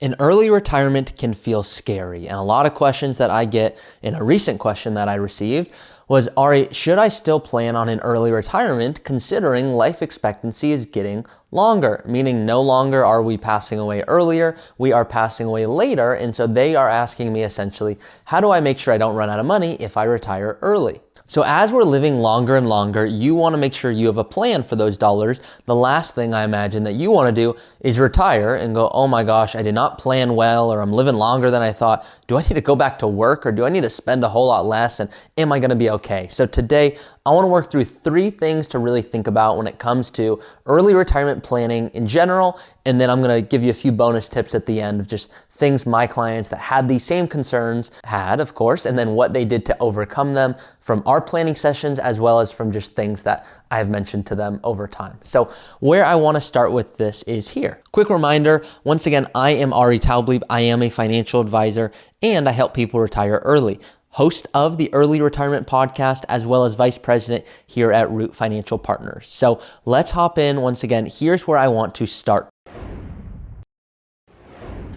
An early retirement can feel scary, and a lot of questions that I get, in a recent question that I received was, Ari, should I still plan on an early retirement considering life expectancy is getting longer? Meaning no longer are we passing away earlier, we are passing away later, and so they are asking me essentially, how do I make sure I don't run out of money if I retire early? So as we're living longer and longer, you want to make sure you have a plan for those dollars. The last thing I imagine that you want to do is retire and go, oh my gosh, I did not plan well, or I'm living longer than I thought. Do I need to go back to work, or do I need to spend a whole lot less, and am I going to be okay? So today, I want to work through 3 things to really think about when it comes to early retirement planning in general, and then I'm going to give you a few bonus tips at the end of just things my clients that had these same concerns had, of course, and then what they did to overcome them from our planning sessions, as well as from just things that I have mentioned to them over time. So where I want to start with this is here. Quick reminder, once again, I am Ari Taublieb. I am a financial advisor, and I help people retire early. Host of the Early Retirement Podcast, as well as Vice President here at Root Financial Partners. So let's hop in. Once again, here's where I want to start.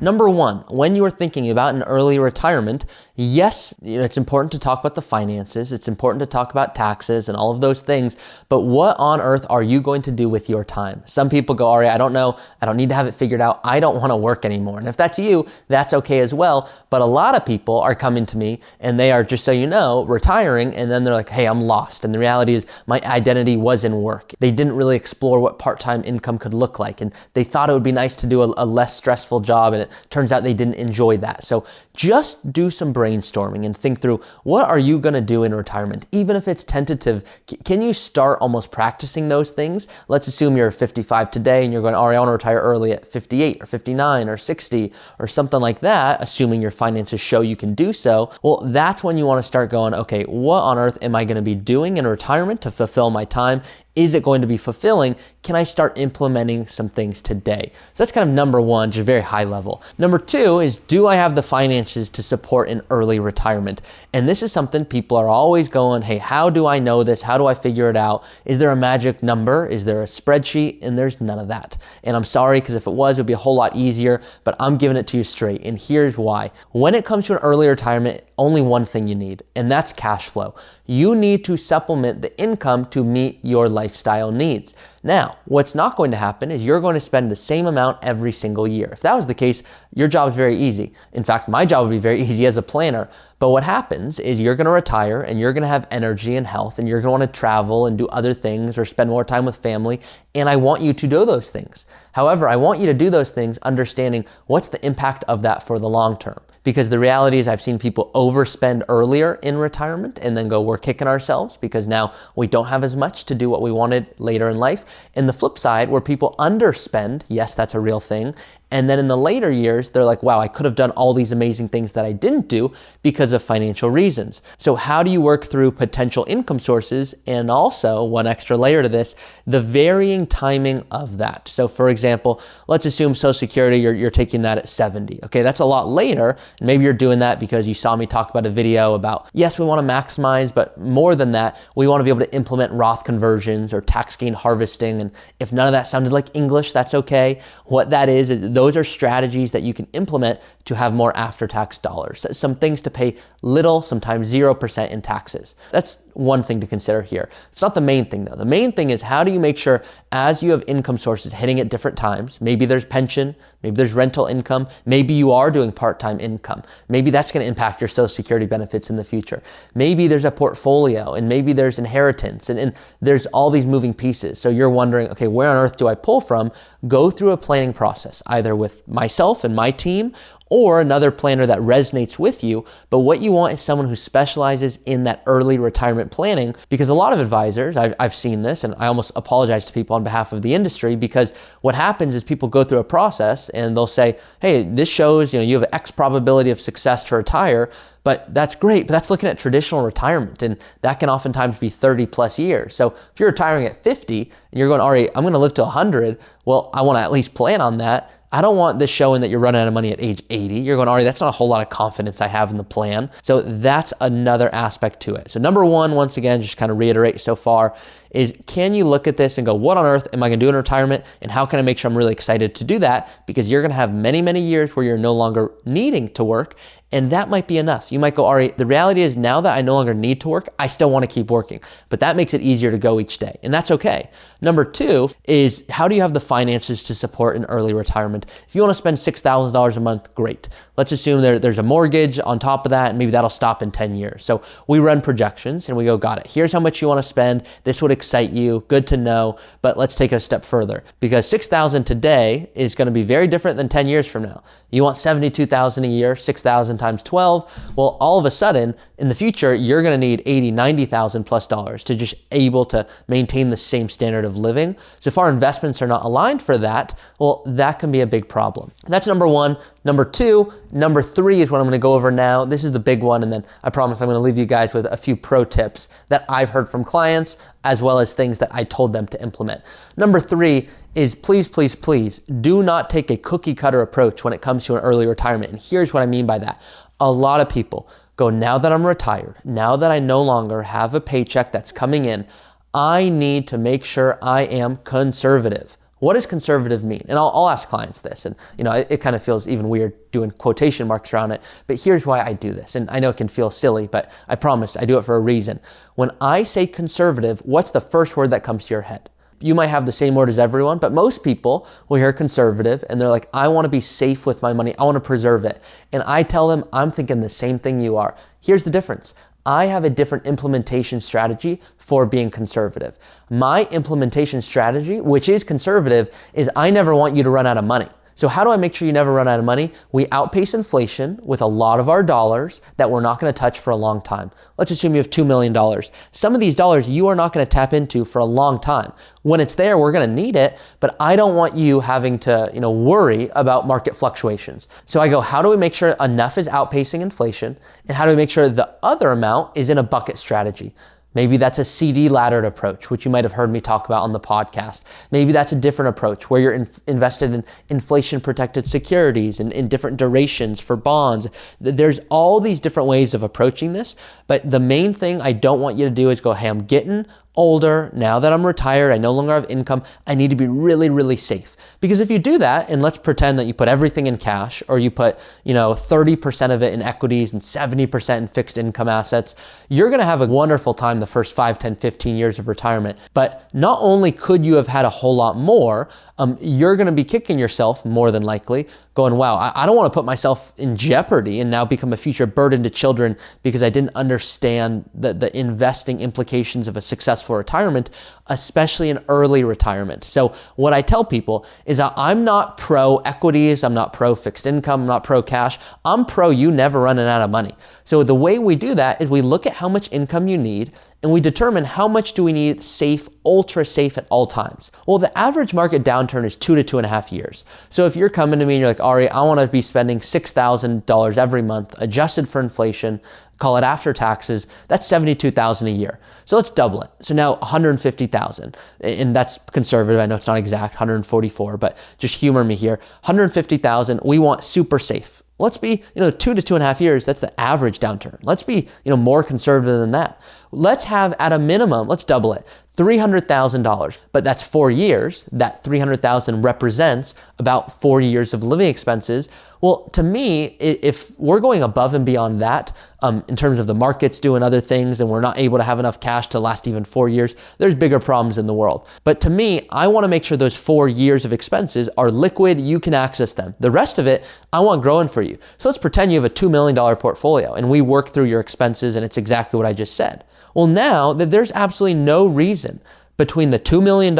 Number 1, when you are thinking about an early retirement, yes, it's important to talk about the finances. It's important to talk about taxes and all of those things. But what on earth are you going to do with your time? Some people go, Ari, I don't know. I don't need to have it figured out. I don't want to work anymore. And if that's you, that's okay as well. But a lot of people are coming to me and they are, just so you know, retiring. And then they're like, hey, I'm lost. And the reality is my identity was in work. They didn't really explore what part-time income could look like. And they thought it would be nice to do a less stressful job. And it turns out they didn't enjoy that. So just do some brainstorming and think through, what are you going to do in retirement? Even if it's tentative, can you start almost practicing those things? Let's assume you're 55 today and you're going, Ari, I want to retire early at 58 or 59 or 60 or something like that, assuming your finances show you can do so. Well, that's when you want to start going, okay, what on earth am I going to be doing in retirement to fulfill my time? Is it going to be fulfilling? Can I start implementing some things today? So that's kind of number 1, just very high level. Number 2 is, do I have the finances to support an early retirement? And this is something people are always going, hey, how do I know this? How do I figure it out? Is there a magic number? Is there a spreadsheet? And there's none of that. And I'm sorry, because if it was, it would be a whole lot easier, but I'm giving it to you straight. And here's why. When it comes to an early retirement, only one thing you need, and that's cash flow. You need to supplement the income to meet your lifestyle needs. Now, what's not going to happen is you're going to spend the same amount every single year. If that was the case, your job is very easy. In fact, my job would be very easy as a planner. But what happens is you're going to retire and you're going to have energy and health, and you're going to want to travel and do other things or spend more time with family. And I want you to do those things. However, I want you to do those things understanding what's the impact of that for the long term. Because the reality is I've seen people overspend earlier in retirement and then go, we're kicking ourselves because now we don't have as much to do what we wanted later in life. And the flip side, where people underspend, yes, that's a real thing. And then in the later years, they're like, wow, I could have done all these amazing things that I didn't do because of financial reasons. So how do you work through potential income sources? And also, one extra layer to this, the varying timing of that. So for example, let's assume Social Security, you're taking that at 70. Okay, that's a lot later. And maybe you're doing that because you saw me talk about a video about, yes, we want to maximize, but more than that, we want to be able to implement Roth conversions or tax gain harvesting. And if none of that sounded like English, that's okay. What that is those are strategies that you can implement to have more after-tax dollars. Some things to pay little, sometimes 0% in taxes. That's one thing to consider here. It's not the main thing though. The main thing is, how do you make sure as you have income sources hitting at different times, maybe there's pension, maybe there's rental income, maybe you are doing part-time income, maybe that's going to impact your Social Security benefits in the future. Maybe there's a portfolio, and maybe there's inheritance, and there's all these moving pieces. So you're wondering, okay, where on earth do I pull from? Go through a planning process, either with myself and my team, or another planner that resonates with you. But what you want is someone who specializes in that early retirement planning, because a lot of advisors, I've seen this, and I almost apologize to people on behalf of the industry, because what happens is people go through a process and they'll say, hey, this shows, you have X probability of success to retire. But that's great, but that's looking at traditional retirement, and that can oftentimes be 30 plus years. So if you're retiring at 50 and you're going, Ari, I'm going to live to 100, well, I want to at least plan on that. I don't want this showing that you're running out of money at age 80. You're going, Ari, that's not a whole lot of confidence I have in the plan. So that's another aspect to it. So number one, once again, just kind of reiterate so far, is can you look at this and go, what on earth am I going to do in retirement? And how can I make sure I'm really excited to do that? Because you're going to have many, many years where you're no longer needing to work. And that might be enough. You might go, Ari, the reality is now that I no longer need to work, I still want to keep working. But that makes it easier to go each day. And that's okay. Number two is, how do you have the finances to support an early retirement? If you want to spend $6,000 a month, great. Let's assume there's a mortgage on top of that, and maybe that'll stop in 10 years. So we run projections and we go, got it. Here's how much you want to spend. This would excite you. Good to know. But let's take it a step further, because $6,000 today is going to be very different than 10 years from now. You want $72,000 a year, 6,000 times 12. Well, all of a sudden in the future, you're going to need $80,000, $90,000 plus dollars to just able to maintain the same standard of living. So if our investments are not aligned for that, well, that can be a big problem. That's number one. Number two, number three is what I'm going to go over now. This is the big one. And then I promise I'm going to leave you guys with a few pro tips that I've heard from clients, as well as things that I told them to implement. Number three is please, please, please do not take a cookie cutter approach when it comes to an early retirement. And here's what I mean by that. A lot of people go, now that I'm retired, now that I no longer have a paycheck that's coming in, I need to make sure I am conservative. What does conservative mean? And I'll ask clients this, and it kind of feels even weird doing quotation marks around it, but here's why I do this. And I know it can feel silly, but I promise I do it for a reason. When I say conservative, what's the first word that comes to your head? You might have the same word as everyone, but most people will hear conservative and they're like, I want to be safe with my money. I want to preserve it. And I tell them, I'm thinking the same thing you are. Here's the difference. I have a different implementation strategy for being conservative. My implementation strategy, which is conservative, is I never want you to run out of money. So how do I make sure you never run out of money? We outpace inflation with a lot of our dollars that we're not going to touch for a long time. Let's assume you have $2 million. Some of these dollars you are not going to tap into for a long time. When it's there, we're going to need it, but I don't want you having to, worry about market fluctuations. So I go, how do we make sure enough is outpacing inflation? And how do we make sure the other amount is in a bucket strategy? Maybe that's a CD laddered approach, which you might have heard me talk about on the podcast. Maybe that's a different approach where you're invested in inflation protected securities and in different durations for bonds. There's all these different ways of approaching this, but the main thing I don't want you to do is go, hey, I'm getting older. Now that I'm retired, I no longer have income. I need to be really, really safe. Because if you do that, and let's pretend that you put everything in cash, or you put, 30% of it in equities and 70% in fixed income assets, you're going to have a wonderful time the first 5, 10, 15 years of retirement. But not only could you have had a whole lot more, you're going to be kicking yourself more than likely, going, wow, I don't want to put myself in jeopardy and now become a future burden to children because I didn't understand the investing implications of a successful retirement, especially an early retirement. So what I tell people is that I'm not pro equities, I'm not pro fixed income, I'm not pro cash. I'm pro you never running out of money. So the way we do that is we look at how much income you need and we determine how much do we need safe, ultra safe at all times. Well, the average market downturn is 2 to 2.5 years. So if you're coming to me and you're like, Ari, I want to be spending $6,000 every month adjusted for inflation, call it after taxes, that's $72,000 a year. So let's double it. So now $150,000, and that's conservative. I know it's not exact, 144, but just humor me here. $150,000, we want super safe. Let's be, 2 to 2.5 years, that's the average downturn. Let's be, more conservative than that. Let's have at a minimum, let's double it, $300,000, but that's 4 years. That $300,000 represents about 4 years of living expenses. Well, to me, if we're going above and beyond that, in terms of the markets doing other things and we're not able to have enough cash to last even 4 years, there's bigger problems in the world. But to me, I want to make sure those 4 years of expenses are liquid, you can access them. The rest of it, I want growing for you. So let's pretend you have a $2 million portfolio and we work through your expenses and it's exactly what I just said. Well, now that there's absolutely no reason between the $2 million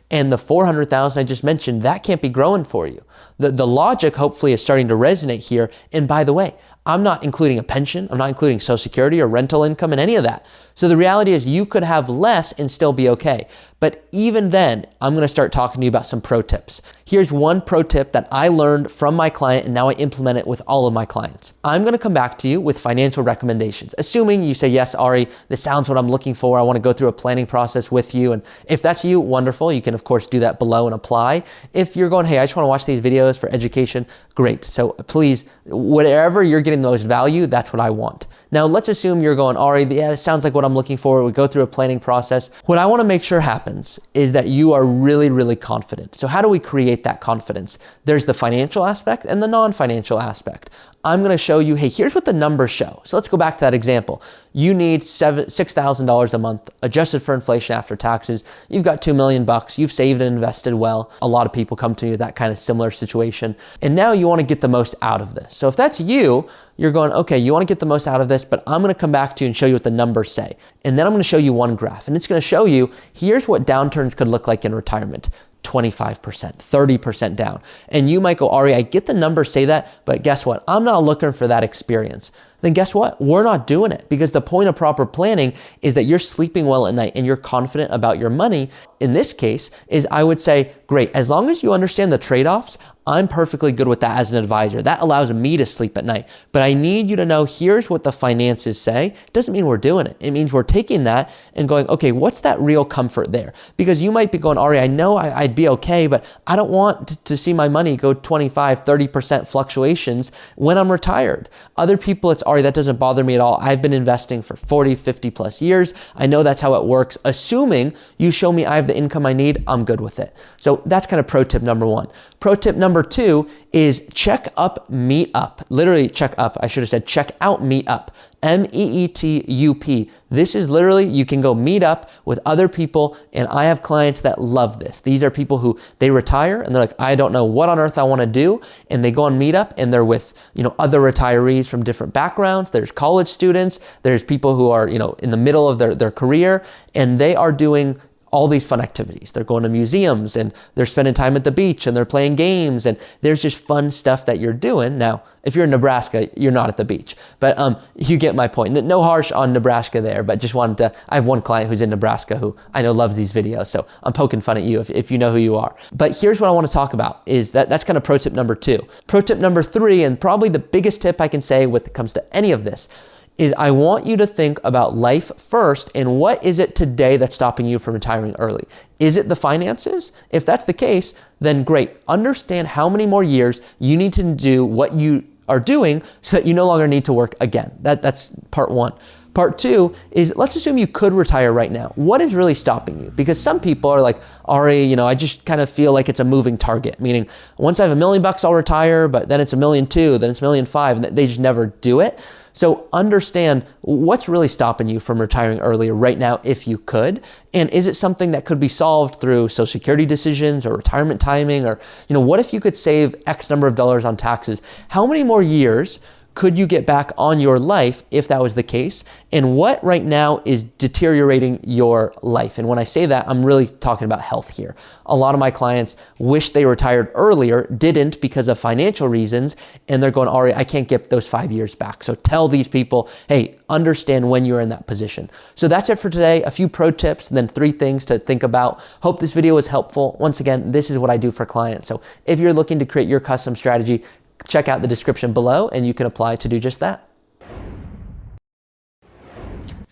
and the $400,000 I just mentioned, that can't be growing for you. The logic hopefully is starting to resonate here. And by the way, I'm not including a pension. I'm not including Social Security or rental income and any of that. So the reality is you could have less and still be okay. But even then, I'm going to start talking to you about some pro tips. Here's one pro tip that I learned from my client and now I implement it with all of my clients. I'm going to come back to you with financial recommendations, assuming you say, yes, Ari, this sounds what I'm looking for. I want to go through a planning process with you. And if that's you, wonderful. You can, of course, do that below and apply. If you're going, hey, I just want to watch these videos for education, great. So please, whatever you're getting the most value, that's what I want. Now, let's assume you're going, Ari, yeah, it sounds like what I'm looking for. We go through a planning process. What I want to make sure happens is that you are really, really confident. So how do we create that confidence? There's the financial aspect and the non-financial aspect. I'm going to show you, hey, here's what the numbers show. So let's go back to that example. You need $6,000 a month adjusted for inflation after taxes. You've got $2 million. You've saved and invested well. A lot of people come to me with that kind of similar situation. And now you want to get the most out of this. So if that's you, you're going, okay, you want to get the most out of this, but I'm going to come back to you and show you what the numbers say. And then I'm going to show you one graph. And it's going to show you, here's what downturns could look like in retirement. 25%, 30% down. And you might go, Ari, I get the numbers say that, but guess what? I'm not looking for that experience. Then guess what? We're not doing it, because the point of proper planning is that you're sleeping well at night and you're confident about your money. In this case, is I would say, great, as long as you understand the trade-offs, I'm perfectly good with that as an advisor. That allows me to sleep at night. But I need you to know, here's what the finances say. Doesn't mean we're doing it. It means we're taking that and going, okay, what's that real comfort there? Because you might be going, Ari, I know I'd be okay, but I don't want to see my money go 25, 30% fluctuations when I'm retired. Other people, it's, Ari, that doesn't bother me at all. I've been investing for 40, 50 plus years. I know that's how it works. Assuming you show me I have the income I need, I'm good with it. So that's kind of pro tip number one. Pro tip number two is check up, meet up. Literally check up. I should have said check out, meet up. MEETUP. This is literally, you can go meet up with other people, and I have clients that love this. These are people who they retire and they're like, I don't know what on earth I want to do, and they go on Meetup and they're with, other retirees from different backgrounds. There's college students, there's people who are, in the middle of their career, and they are doing all these fun activities. They're going to museums and they're spending time at the beach and they're playing games, and there's just fun stuff that you're doing. Now, if you're in Nebraska, you're not at the beach, but you get my point. No harsh on Nebraska there, but just wanted to, I have one client who's in Nebraska who I know loves these videos, so I'm poking fun at you if you know who you are. But here's what I want to talk about is that's kind of pro tip number two. Pro tip number three, and probably the biggest tip I can say when it comes to any of this, is I want you to think about life first, and what is it today that's stopping you from retiring early? Is it the finances? If that's the case, then great. Understand how many more years you need to do what you are doing so that you no longer need to work again. That's part one. Part two is, let's assume you could retire right now. What is really stopping you? Because some people are like, Ari, I just kind of feel like it's a moving target, meaning once I have $1 million, I'll retire, but then it's $1.2 million, then it's $1.5 million, and they just never do it. So understand what's really stopping you from retiring earlier right now if you could, and is it something that could be solved through Social Security decisions or retirement timing, or what if you could save X number of dollars on taxes? How many more years could you get back on your life if that was the case? And what right now is deteriorating your life? And when I say that, I'm really talking about health here. A lot of my clients wish they retired earlier, didn't because of financial reasons, and they're going, Ari, I can't get those 5 years back. So tell these people, hey, understand when you're in that position. So that's it for today. A few pro tips, and then 3 things to think about. Hope this video was helpful. Once again, this is what I do for clients. So if you're looking to create your custom strategy, check out the description below and you can apply to do just that.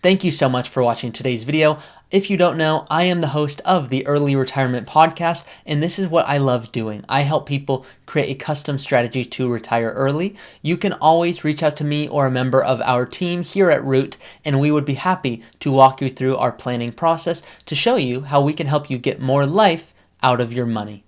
Thank you so much for watching today's video. If you don't know, I am the host of the Early Retirement Podcast, and this is what I love doing. I help people create a custom strategy to retire early. You can always reach out to me or a member of our team here at Root, and we would be happy to walk you through our planning process to show you how we can help you get more life out of your money.